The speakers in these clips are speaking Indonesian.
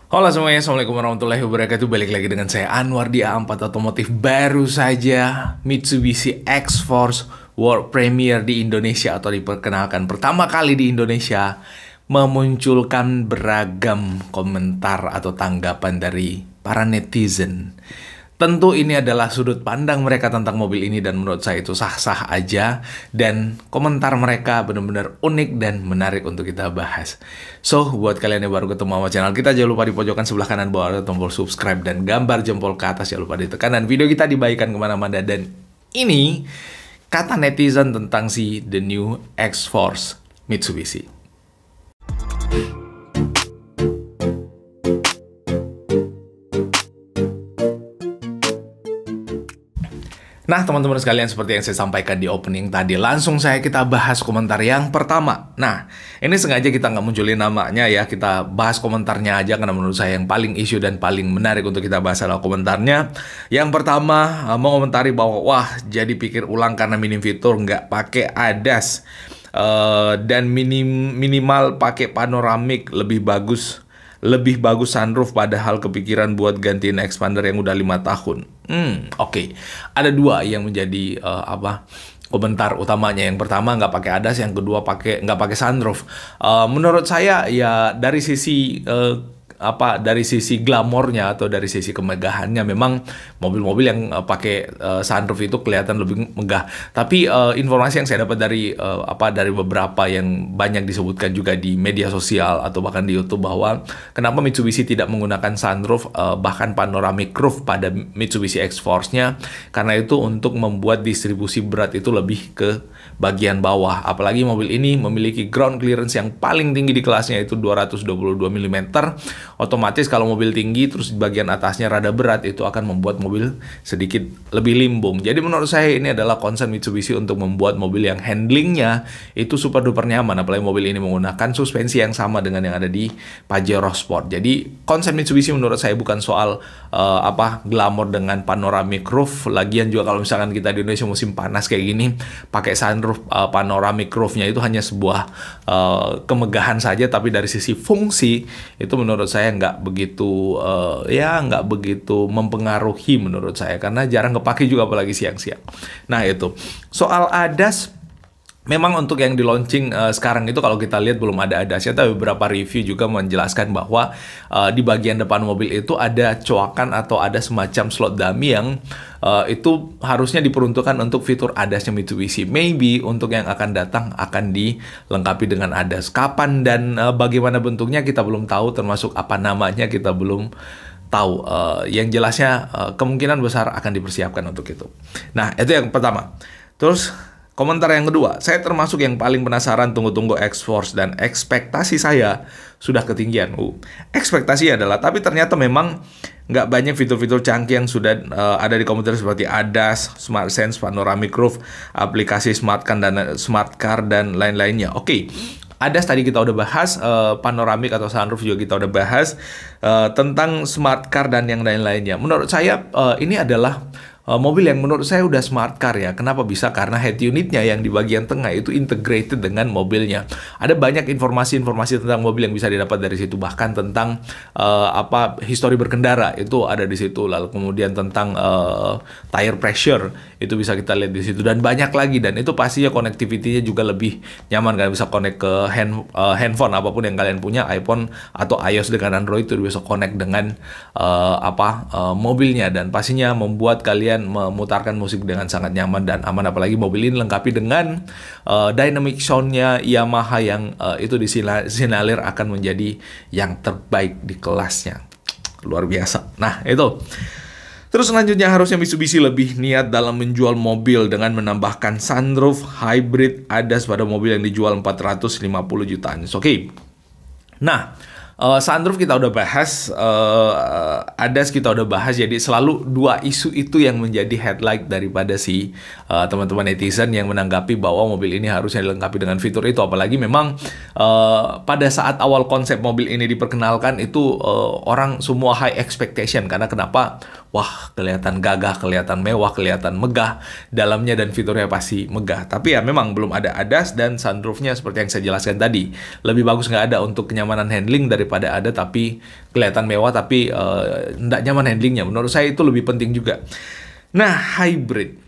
Halo semuanya, Assalamualaikum warahmatullahi wabarakatuh. Balik lagi dengan saya Anwar di A4 Otomotif. Baru saja Mitsubishi X-Force World Premiere di Indonesia atau diperkenalkan pertama kali di Indonesia memunculkan beragam komentar atau tanggapan dari para netizen. Tentu ini adalah sudut pandang mereka tentang mobil ini dan menurut saya itu sah-sah aja dan komentar mereka benar-benar unik dan menarik untuk kita bahas. So, buat kalian yang baru ketemu sama channel kita, jangan lupa di pojokan sebelah kanan bawah ada tombol subscribe dan gambar jempol ke atas, jangan lupa ditekan dan video kita dibagikan kemana-mana. Dan ini kata netizen tentang si The New X-Force Mitsubishi. Nah, teman-teman sekalian, seperti yang saya sampaikan di opening tadi, langsung kita bahas komentar yang pertama. Nah, ini sengaja kita nggak munculin namanya ya, kita bahas komentarnya aja karena menurut saya yang paling isu dan paling menarik untuk kita bahas adalah komentarnya. Yang pertama, mengomentari bahwa, wah, jadi pikir ulang karena minim fitur, nggak pakai ADAS, dan minimal pakai panoramik lebih bagus sunroof, padahal kepikiran buat gantiin expander yang udah 5 tahun. Oke. Ada dua yang menjadi komentar utamanya. Yang pertama nggak pakai ADAS, yang kedua nggak pakai sunroof. Menurut saya ya dari sisi dari sisi glamornya atau dari sisi kemegahannya, memang mobil-mobil yang pakai sunroof itu kelihatan lebih megah. Tapi informasi yang saya dapat dari beberapa yang banyak disebutkan juga di media sosial atau bahkan di YouTube, bahwa kenapa Mitsubishi tidak menggunakan sunroof bahkan panoramic roof pada Mitsubishi X-Force-nya, karena itu untuk membuat distribusi berat itu lebih ke bagian bawah. Apalagi mobil ini memiliki ground clearance yang paling tinggi di kelasnya, itu 222 mm. Otomatis kalau mobil tinggi terus di bagian atasnya rada berat, itu akan membuat mobil sedikit lebih limbung. Jadi menurut saya ini adalah concern Mitsubishi untuk membuat mobil yang handlingnya itu super duper nyaman. Apalagi mobil ini menggunakan suspensi yang sama dengan yang ada di Pajero Sport. Jadi concern Mitsubishi menurut saya bukan soal glamor dengan panoramic roof. Lagian juga kalau misalkan kita di Indonesia musim panas kayak gini, pakai sunroof panoramic roof-nya itu hanya sebuah kemegahan saja, tapi dari sisi fungsi itu menurut saya nggak begitu mempengaruhi menurut saya, karena jarang kepake juga apalagi siang-siang. Nah, itu soal ADAS. Memang untuk yang di launching sekarang itu kalau kita lihat belum ada ADAS-nya, tapi beberapa review juga menjelaskan bahwa di bagian depan mobil itu ada coakan atau ada semacam slot dummy yang itu harusnya diperuntukkan untuk fitur ADAS-nya Mitsubishi. Maybe untuk yang akan datang akan dilengkapi dengan ADAS. Kapan dan bagaimana bentuknya kita belum tahu, termasuk apa namanya kita belum tahu. Yang jelasnya kemungkinan besar akan dipersiapkan untuk itu. Nah, itu yang pertama. Terus komentar yang kedua, saya termasuk yang paling penasaran, tunggu-tunggu X-Force, dan ekspektasi saya sudah ketinggian. Ekspektasi adalah, tapi ternyata memang nggak banyak fitur-fitur canggih yang sudah ada di komputer seperti ADAS, Smart Sense, Panoramic Roof, aplikasi Smart Car, dan lain-lainnya. Oke. ADAS tadi kita udah bahas, panoramik atau sunroof juga kita udah bahas, tentang Smart Car dan yang lain-lainnya. Menurut saya ini adalah mobil yang menurut saya udah smart car ya. Kenapa bisa? Karena head unitnya yang di bagian tengah itu integrated dengan mobilnya. Ada banyak informasi-informasi tentang mobil yang bisa didapat dari situ. Bahkan tentang histori berkendara itu ada di situ. Lalu kemudian tentang tire pressure itu bisa kita lihat di situ. Dan banyak lagi. Dan itu pastinya connectivity-nya juga lebih nyaman. Kalian bisa connect ke handphone apapun yang kalian punya, iPhone atau iOS dengan Android, itu bisa connect dengan mobilnya. Dan pastinya membuat kalian memutarkan musik dengan sangat nyaman dan aman. Apalagi mobil ini lengkapi dengan dynamic sound-nya Yamaha yang itu disinalir akan menjadi yang terbaik di kelasnya. Luar biasa. Nah, itu. Terus selanjutnya, harusnya Mitsubishi lebih niat dalam menjual mobil dengan menambahkan sunroof, hybrid, ADAS pada mobil yang dijual 450 jutaan. Oke. Nah, sunroof kita udah bahas, ADAS kita udah bahas, jadi selalu dua isu itu yang menjadi headlight daripada teman-teman netizen yang menanggapi bahwa mobil ini harusnya dilengkapi dengan fitur itu. Apalagi memang pada saat awal konsep mobil ini diperkenalkan itu orang semua high expectation, karena kenapa? wah kelihatan gagah, kelihatan mewah, kelihatan megah, dalamnya dan fiturnya pasti megah. Tapi ya memang belum ada ADAS dan sunroofnya seperti yang saya jelaskan tadi. Lebih bagus nggak ada untuk kenyamanan handling daripada ada tapi kelihatan mewah tapi nggak nyaman handlingnya. Menurut saya itu lebih penting juga. Nah, hybrid.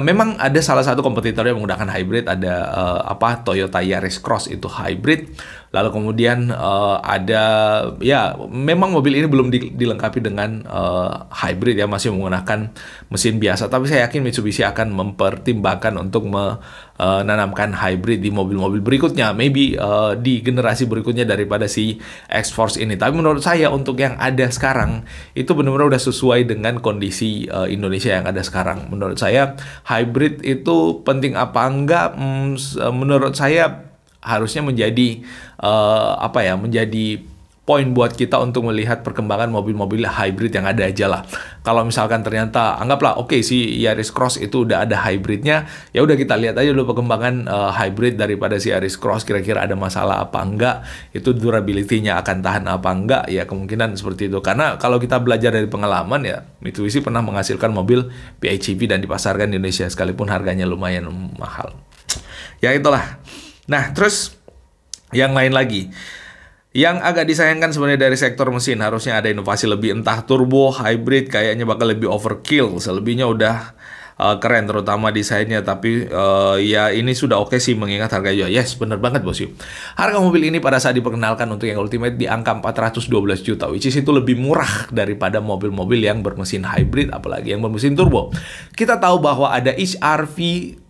Memang ada salah satu kompetitor yang menggunakan hybrid, ada Toyota Yaris Cross itu hybrid. Lalu kemudian ada ya memang mobil ini belum dilengkapi dengan hybrid ya, masih menggunakan mesin biasa. Tapi saya yakin Mitsubishi akan mempertimbangkan untuk menanamkan hybrid di mobil-mobil berikutnya, maybe di generasi berikutnya daripada si X-Force ini. Tapi menurut saya untuk yang ada sekarang itu benar-benar udah sesuai dengan kondisi Indonesia yang ada sekarang. Menurut saya hybrid itu penting apa enggak? Menurut saya harusnya menjadi menjadi poin buat kita untuk melihat perkembangan mobil-mobil hybrid yang ada aja lah. Kalau misalkan ternyata anggaplah oke, si Yaris Cross itu udah ada hybridnya, ya udah kita lihat aja dulu perkembangan hybrid daripada si Yaris Cross, kira-kira ada masalah apa enggak, itu durability-nya akan tahan apa enggak, ya kemungkinan seperti itu. Karena kalau kita belajar dari pengalaman ya, Mitsubishi pernah menghasilkan mobil PHEV dan dipasarkan di Indonesia sekalipun harganya lumayan mahal. Ya itulah. Nah, terus yang lain lagi. Yang agak disayangkan sebenarnya dari sektor mesin, harusnya ada inovasi lebih, entah turbo, hybrid, kayaknya bakal lebih overkill. Selebihnya udah keren, terutama desainnya. Tapi ya ini sudah oke sih mengingat harganya. Yes, bener banget bos yuk. Harga mobil ini pada saat diperkenalkan untuk yang Ultimate di angka 412 juta, which is itu lebih murah daripada mobil-mobil yang bermesin hybrid, apalagi yang bermesin turbo. Kita tahu bahwa ada HR-V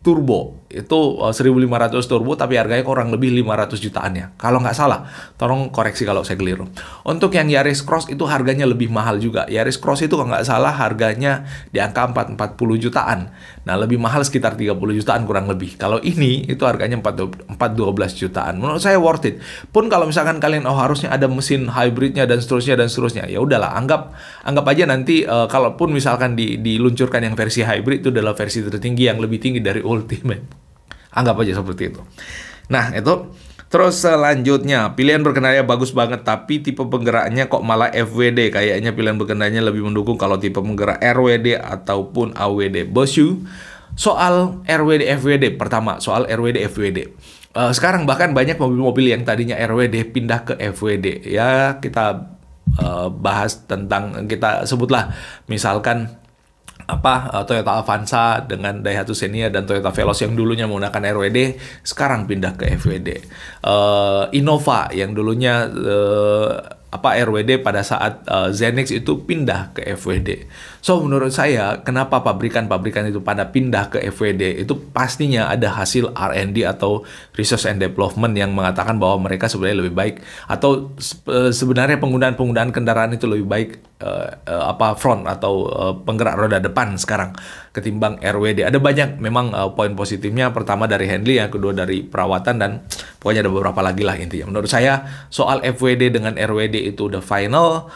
turbo itu 1.500 turbo tapi harganya kurang lebih 500 jutaan ya kalau nggak salah, tolong koreksi kalau saya keliru. Untuk yang Yaris Cross itu harganya lebih mahal juga. Yaris Cross itu kalau nggak salah harganya di angka 440 jutaan, nah lebih mahal sekitar 30 jutaan kurang lebih. Kalau ini itu harganya 412 jutaan, menurut saya worth it. Pun kalau misalkan kalian harusnya ada mesin hybridnya dan seterusnya, ya udahlah, anggap aja nanti kalaupun misalkan diluncurkan yang versi hybrid itu adalah versi tertinggi yang lebih tinggi dari Ultimate. Anggap aja seperti itu. Nah, itu. Terus selanjutnya, pilihan berkendaranya bagus banget, tapi tipe penggeraknya kok malah FWD. Kayaknya pilihan berkendaranya lebih mendukung kalau tipe penggerak RWD ataupun AWD. Bosyu, soal RWD FWD. Pertama, soal RWD FWD. Sekarang bahkan banyak mobil-mobil yang tadinya RWD pindah ke FWD. Ya, kita bahas tentang, kita sebutlah misalkan Toyota Avanza dengan Daihatsu Xenia dan Toyota Veloz yang dulunya menggunakan RWD sekarang pindah ke FWD. Innova yang dulunya RWD pada saat Zenix itu pindah ke FWD. So menurut saya kenapa pabrikan-pabrikan itu pada pindah ke FWD itu pastinya ada hasil R&D atau research and development yang mengatakan bahwa mereka sebenarnya lebih baik atau sebenarnya penggunaan kendaraan itu lebih baik front atau penggerak roda depan sekarang ketimbang RWD. Ada banyak memang poin positifnya. Pertama dari handling, yang kedua dari perawatan, dan pokoknya ada beberapa lagi lah intinya. Menurut saya soal FWD dengan RWD itu udah final,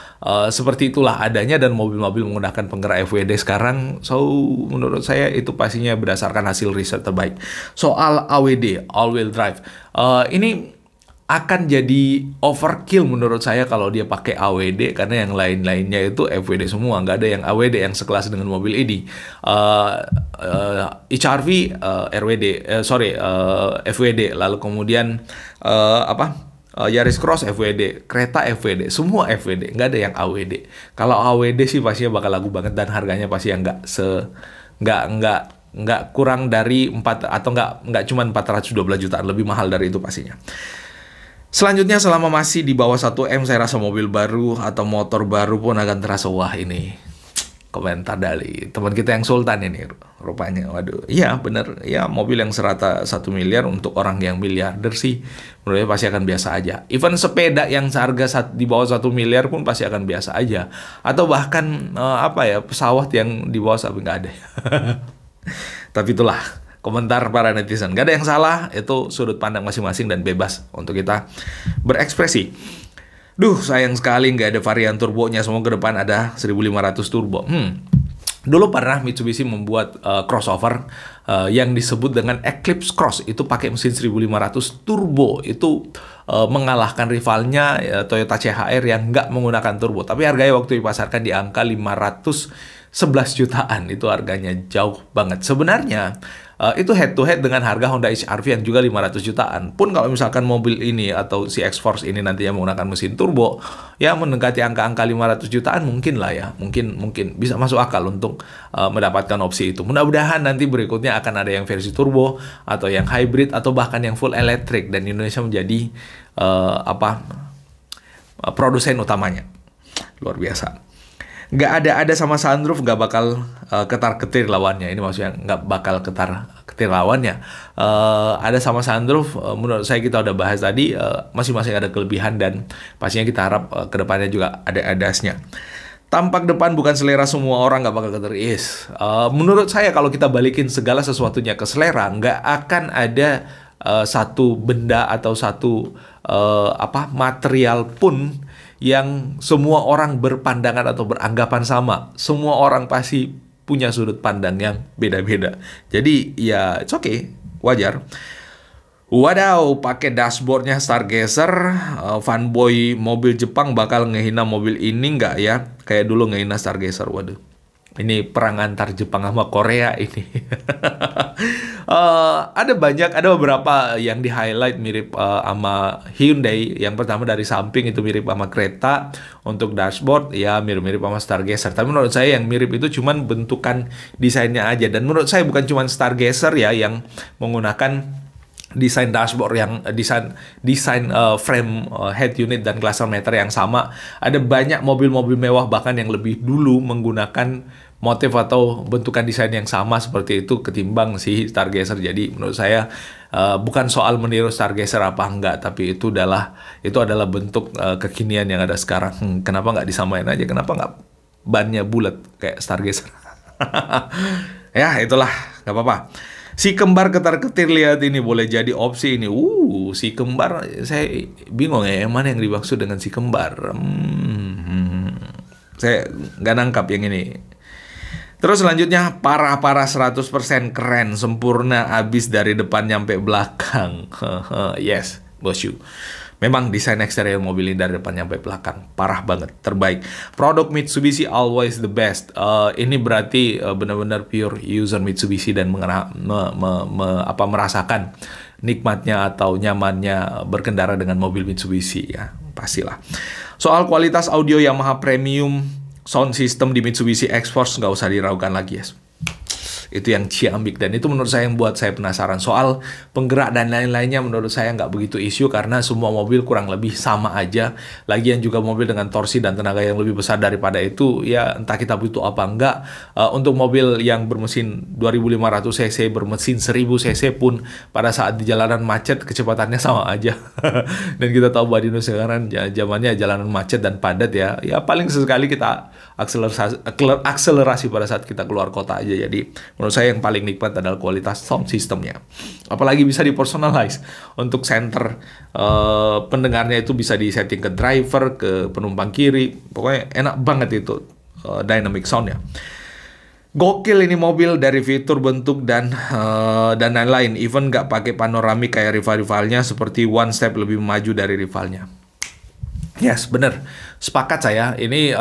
seperti itulah adanya, dan mobil-mobil menggunakan penggerak FWD sekarang. So menurut saya itu pastinya berdasarkan hasil riset terbaik. Soal AWD, all wheel drive, ini akan jadi overkill menurut saya kalau dia pakai AWD, karena yang lain-lainnya itu FWD semua, nggak ada yang AWD yang sekelas dengan mobil ini. HR-V FWD, lalu kemudian Yaris Cross FWD, kereta FWD, semua FWD, nggak ada yang AWD. Kalau AWD sih pastinya bakal laku banget dan harganya pasti yang nggak kurang dari 4 atau nggak cuma 412 jutaan, lebih mahal dari itu pastinya. Selanjutnya, selama masih di bawah 1 M, saya rasa mobil baru atau motor baru pun akan terasa. Wah, ini komentar dari teman kita yang Sultan ini rupanya. Waduh, iya bener ya, mobil yang serata 1 miliar untuk orang yang miliarder sih menurutnya pasti akan biasa aja. Even sepeda yang seharga di bawah 1 miliar pun pasti akan biasa aja. Atau bahkan pesawat yang di bawah 1 nggak ada. Tapi itulah komentar para netizen. Gak ada yang salah, itu sudut pandang masing-masing dan bebas untuk kita berekspresi. Sayang sekali nggak ada varian turbonya. Semoga ke depan ada 1.500 turbo. Dulu pernah Mitsubishi membuat crossover yang disebut dengan Eclipse Cross. Itu pakai mesin 1500 turbo. Itu mengalahkan rivalnya Toyota CHR yang nggak menggunakan turbo. Tapi harganya waktu dipasarkan di angka 511 jutaan. Itu harganya jauh banget. Sebenarnya itu head to head dengan harga Honda HR-V yang juga 500 jutaan. Pun kalau misalkan mobil ini atau si X-Force ini nantinya menggunakan mesin turbo, ya mendekati angka-angka 500 jutaan mungkin lah ya. Mungkin bisa masuk akal untuk mendapatkan opsi itu. Mudah-mudahan nanti berikutnya akan ada yang versi turbo atau yang hybrid atau bahkan yang full electric dan Indonesia menjadi produsen utamanya. Luar biasa. Nggak ada sama sunroof, nggak bakal ketar-ketir lawannya. Ini maksudnya nggak bakal ketar-ketir lawannya. Ada sama sunroof, menurut saya kita udah bahas tadi, masing-masing ada kelebihan dan pastinya kita harap kedepannya juga ada adasnya. Tampak depan bukan selera semua orang, nggak bakal ketar. Menurut saya kalau kita balikin segala sesuatunya ke selera, nggak akan ada satu benda atau satu material pun yang semua orang berpandangan atau beranggapan sama. Semua orang pasti punya sudut pandang yang beda-beda. Jadi ya it's okay, wajar. Wadaw, pakai dashboardnya Stargazer, fanboy mobil Jepang bakal ngehina mobil ini nggak ya? Kayak dulu ngehina Stargazer, waduh. Ini perang antar Jepang sama Korea ini. Ada beberapa yang di-highlight mirip sama Hyundai. Yang pertama dari samping itu mirip sama kereta. Untuk dashboard ya mirip-mirip sama Stargazer. Tapi menurut saya yang mirip itu cuman bentukan desainnya aja. Dan menurut saya bukan cuman Stargazer ya yang menggunakan desain dashboard yang desain frame head unit dan cluster meter yang sama. Ada banyak mobil-mobil mewah bahkan yang lebih dulu menggunakan motif atau bentukan desain yang sama seperti itu ketimbang si Stargazer. Jadi menurut saya bukan soal meniru Stargazer apa enggak, tapi itu adalah bentuk kekinian yang ada sekarang. Kenapa nggak disamain aja? Kenapa nggak bannya bulat kayak Stargazer? Ya itulah, nggak apa-apa. Si kembar ketar-ketir, lihat ini boleh jadi opsi ini. Si kembar, saya bingung ya, mana yang dimaksud dengan si kembar. Saya nggak nangkap yang ini. Terus selanjutnya, parah-parah 100% keren, sempurna, abis dari depan nyampe belakang. Yes, bosku. Memang desain eksterior mobil ini dari depan nyampe belakang parah banget, terbaik. Produk Mitsubishi always the best. Ini berarti benar-benar pure user Mitsubishi dan merasakan nikmatnya atau nyamannya berkendara dengan mobil Mitsubishi ya, pastilah. Soal kualitas audio Yamaha premium sound system di Mitsubishi X-Force nggak usah diragukan lagi ya. Itu yang ciamik, dan itu menurut saya yang buat saya penasaran. Soal penggerak dan lain-lainnya menurut saya nggak begitu isu karena semua mobil kurang lebih sama aja. Lagian juga mobil dengan torsi dan tenaga yang lebih besar daripada itu ya entah kita butuh apa enggak. Untuk mobil yang bermesin 2500 cc, bermesin 1000 cc pun pada saat di jalanan macet kecepatannya sama aja. Dan kita tahu bahwa di Indonesia sekarang zamannya jalanan macet dan padat ya. Ya paling sesekali kita akselerasi pada saat kita keluar kota aja. Jadi menurut saya yang paling nikmat adalah kualitas sound systemnya. Apalagi bisa dipersonalize untuk center pendengarnya itu bisa disetting ke driver, ke penumpang kiri. Pokoknya enak banget itu dynamic soundnya. Gokil ini mobil dari fitur, bentuk dan lain-lain. Even nggak pakai panoramik kayak rival-rivalnya, seperti one step lebih maju dari rivalnya. Yes, bener. Sepakat saya. Ini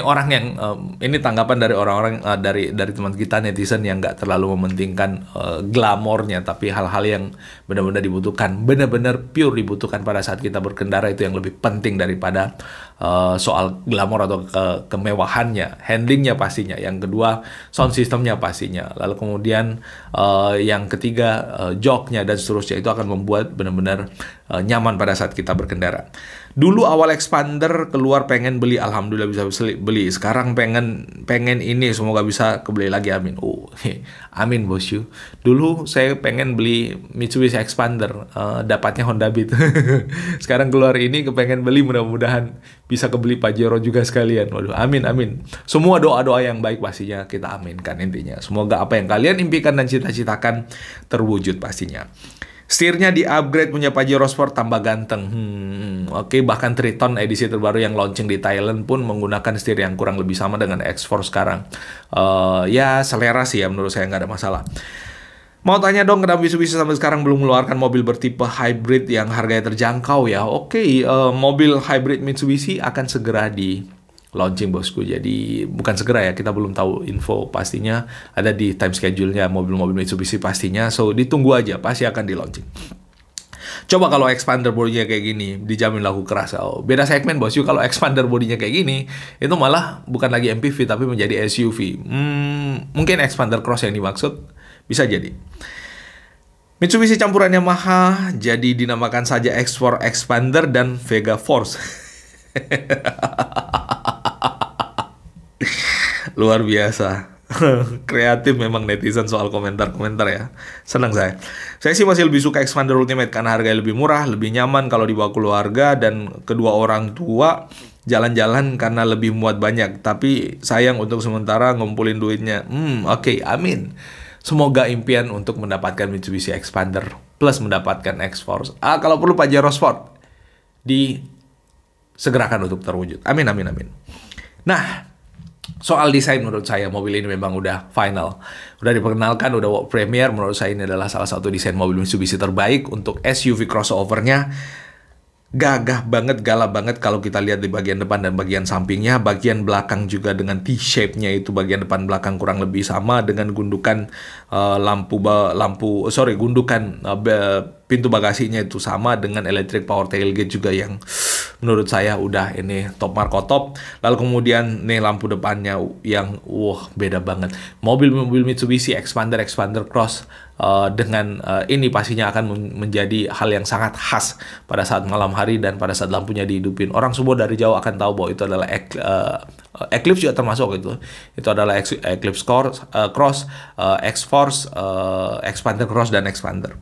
orang yang ini tanggapan dari orang-orang dari teman kita netizen yang nggak terlalu mementingkan glamornya, tapi hal-hal yang benar-benar dibutuhkan, benar-benar pure dibutuhkan pada saat kita berkendara itu yang lebih penting daripada soal glamor atau kemewahannya. Handlingnya pastinya. Yang kedua, sound systemnya pastinya. Lalu kemudian yang ketiga, joknya dan seterusnya itu akan membuat benar-benar nyaman pada saat kita berkendara. Dulu awal Expander keluar pengen beli, alhamdulillah bisa beli. Sekarang pengen ini, semoga bisa kebeli lagi, amin. Amin bosku. Dulu saya pengen beli Mitsubishi Expander, dapatnya Honda Beat. Sekarang keluar ini kepengen beli, mudah-mudahan bisa kebeli Pajero juga sekalian. Waduh, amin. Semua doa-doa yang baik pastinya kita aminkan intinya. Semoga apa yang kalian impikan dan cita-citakan terwujud pastinya. Setirnya di-upgrade punya Pajero Sport tambah ganteng. Oke, bahkan Triton edisi terbaru yang launching di Thailand pun menggunakan setir yang kurang lebih sama dengan X4 sekarang. Ya, selera sih ya, menurut saya nggak ada masalah. Mau tanya dong, kenapa Mitsubishi sampai sekarang belum mengeluarkan mobil bertipe hybrid yang harganya terjangkau ya? Oke, mobil hybrid Mitsubishi akan segera di launching bosku. Jadi bukan segera ya, kita belum tahu info pastinya, ada di time schedule-nya mobil-mobil Mitsubishi pastinya. So ditunggu aja, pasti akan di launching. Coba kalau expander bodinya kayak gini, dijamin laku keras. Oh, beda segmen bosku. Kalau expander bodinya kayak gini, itu malah bukan lagi MPV tapi menjadi SUV. Mungkin expander cross yang dimaksud, bisa jadi. Mitsubishi campuran Yamaha jadi dinamakan saja X4 Expander dan Vega Force. Luar biasa. Kreatif memang netizen soal komentar-komentar ya. Senang saya. Saya sih masih lebih suka Expander Ultimate karena harganya lebih murah, lebih nyaman kalau dibawa keluarga dan kedua orang tua jalan-jalan karena lebih muat banyak. Tapi sayang untuk sementara ngumpulin duitnya. Oke, amin. Semoga impian untuk mendapatkan Mitsubishi Expander plus mendapatkan X-Force. Kalau perlu Pajero Sport disegerakan untuk terwujud. Amin, amin, amin. Nah, soal desain menurut saya mobil ini memang udah final. Udah diperkenalkan, udah world premiere. Menurut saya ini adalah salah satu desain mobil Mitsubishi terbaik untuk SUV crossover-nya. Gagah banget, galak banget kalau kita lihat di bagian depan dan bagian sampingnya. Bagian belakang juga dengan T-shape-nya itu bagian depan belakang kurang lebih sama dengan gundukan pintu bagasinya itu sama dengan electric power tailgate juga yang menurut saya udah ini top marko top. Lalu kemudian nih lampu depannya yang beda banget. Mobil-mobil Mitsubishi Expander Cross dengan ini pastinya akan menjadi hal yang sangat khas pada saat malam hari dan pada saat lampunya dihidupin. Orang semua dari jauh akan tahu bahwa itu adalah Eclipse juga termasuk itu. Itu adalah Eclipse Cross, X-Force, Expander Cross dan Expander.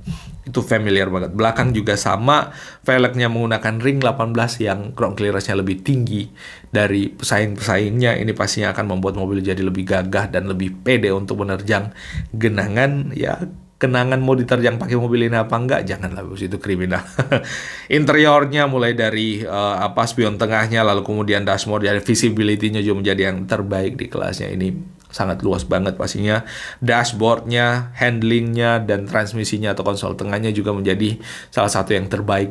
Itu familiar banget. Belakang juga sama, velgnya menggunakan ring 18 yang ground clearance-nya lebih tinggi dari pesaing-pesaingnya. Ini pastinya akan membuat mobil jadi lebih gagah dan lebih pede untuk menerjang genangan. Ya, kenangan mau diterjang pakai mobil ini apa enggak? Janganlah, bos, itu kriminal. Interiornya mulai dari spion tengahnya, lalu kemudian dashboard dan visibility-nya juga menjadi yang terbaik di kelasnya. Ini sangat luas banget pastinya. Dashboardnya, handlingnya, dan transmisinya atau konsol tengahnya juga menjadi salah satu yang terbaik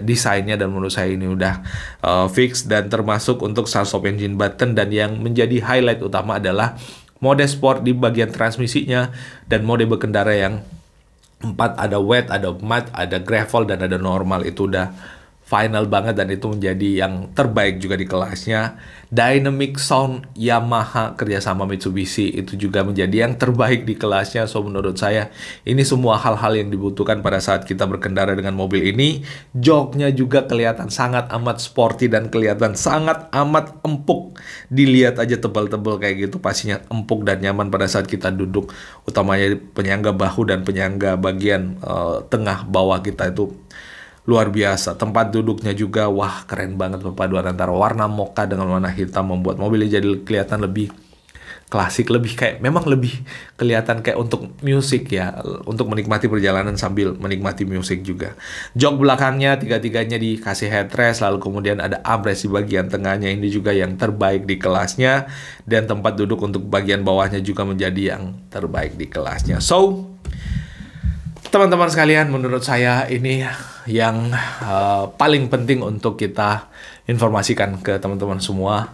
desainnya dan menurut saya ini udah fix dan termasuk untuk start stop engine button. Dan yang menjadi highlight utama adalah mode sport di bagian transmisinya dan mode berkendara yang 4, ada wet, ada mud, ada gravel, dan ada normal. Itu udah final banget dan itu menjadi yang terbaik juga di kelasnya. Dynamic sound Yamaha kerjasama Mitsubishi itu juga menjadi yang terbaik di kelasnya. So menurut saya ini semua hal-hal yang dibutuhkan pada saat kita berkendara dengan mobil ini. Joknya juga kelihatan sangat amat sporty dan kelihatan sangat amat empuk. Dilihat aja tebal-tebal kayak gitu, pastinya empuk dan nyaman pada saat kita duduk, utamanya penyangga bahu dan penyangga bagian tengah bawah kita itu luar biasa. Tempat duduknya juga, wah keren banget perpaduan antara warna mocha dengan warna hitam membuat mobilnya jadi kelihatan lebih klasik, memang lebih kelihatan kayak untuk musik ya, untuk menikmati perjalanan sambil menikmati musik juga. Jok belakangnya tiga-tiganya dikasih headrest, lalu kemudian ada armrest di bagian tengahnya, ini juga yang terbaik di kelasnya, dan tempat duduk untuk bagian bawahnya juga menjadi yang terbaik di kelasnya. So teman-teman sekalian, menurut saya ini yang paling penting untuk kita informasikan ke teman-teman semua.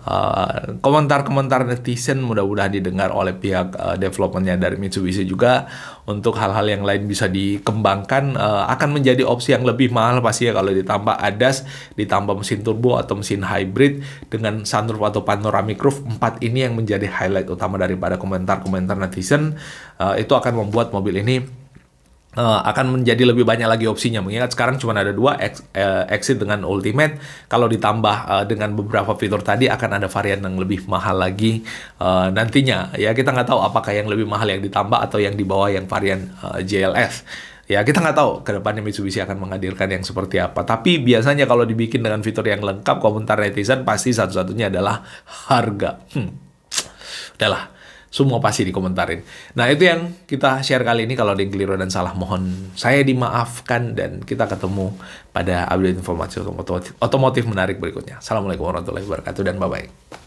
Komentar-komentar netizen mudah-mudahan didengar oleh pihak developmentnya dari Mitsubishi juga. Untuk hal-hal yang lain bisa dikembangkan, akan menjadi opsi yang lebih mahal pasti ya kalau ditambah ADAS, ditambah mesin turbo atau mesin hybrid dengan sunroof atau panoramic roof. 4 ini yang menjadi highlight utama daripada komentar-komentar netizen. Itu akan membuat mobil ini akan menjadi lebih banyak lagi opsinya. Mengingat sekarang cuma ada 2, Exit dengan Ultimate. Kalau ditambah dengan beberapa fitur tadi, akan ada varian yang lebih mahal lagi nantinya. Ya, kita nggak tahu apakah yang lebih mahal yang ditambah atau yang di bawah yang varian JLF. Ya, kita nggak tahu ke depannya Mitsubishi akan menghadirkan yang seperti apa. Tapi biasanya kalau dibikin dengan fitur yang lengkap, komentar netizen pasti satu-satunya adalah harga. Udahlah. semua pasti dikomentarin. Nah, itu yang kita share kali ini. Kalau ada yang keliru dan salah, mohon saya dimaafkan, dan kita ketemu pada update informasi otomotif menarik berikutnya. Assalamualaikum warahmatullahi wabarakatuh, dan bye-bye.